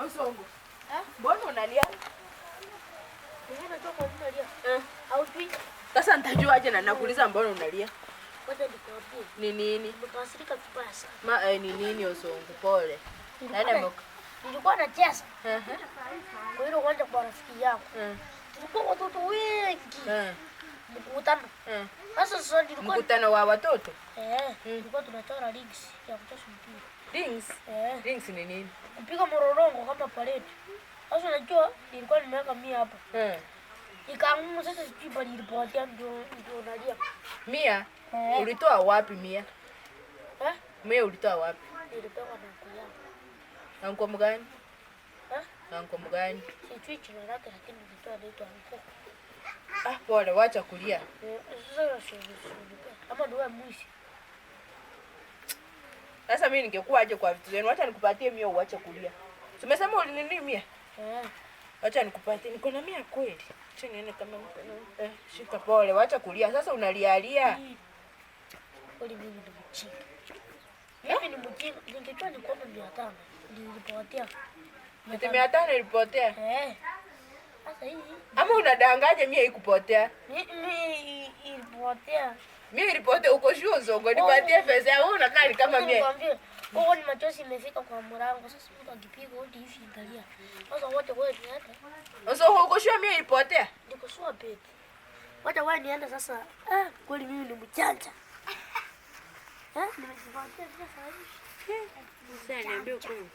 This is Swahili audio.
Onsongo. Mbona unalia? Unajua kwa nini unalia? Au tu? Sasa nitajuaje na nakuuliza mbona unalia? Ngoja nikwambie. Ni nini? Nimekasirika vibaya sana. Ni nini Onsongo? Pole. Nilikuwa nacheza. Kwa hiyo uwanja kwa rafiki yangu. Tulikuwa watoto wengi. Mkutano. Sasa nilikuwa mkutano wa watoto? Tulikuwa tunachora rings ya kucheza mpira. Rings? Rings ni nini? Kupiga mororongo kama parade. Sasa unajua nilikuwa nimeweka 100 hapa. Nikaamua sasa sijui bali ilipotea ndio nalia. 100? Ulitoa wapi 100? 100 ulitoa wapi? Nilipewa na kuya. Na mko mgani? Na mko mgani? Sijui jina lake lakini nilitoa naitwa mko. Pole, wacha kulia. Sasa sio. Kama ndio mwizi. Sasa mimi ningekuwa aje kwa vitu zenu? Acha nikupatie 100 uache kulia. Umesema ulinini 100? Acha nikupatie. Niko na 100 kweli. Acha nione kama shika. Pole, wacha kulia. Sasa unalialia. Kweli mimi ni mjinga. Mimi ni mjinga. Ningetoa ni kwa 500. Nilipotea. 500 ilipotea? Sasa hii. Ama unadanganya 100 ikupotea? Mimi ilipotea. 100 ilipotea uko sure Onsongo? Nipatie pesa yangu unakaa ni kama 100. Nikwambie, huko ni Machozi imefika kwa mlango. Sasa mtu akipiga hodi hivi angalia. Sasa wote wewe niende. Onsongo uko sure 100 ilipotea? Niko sure beti. Wote wewe niende sasa. Kweli mimi ni mjanja. Nimejipatia sasa hivi. Sasa niambie ukweli.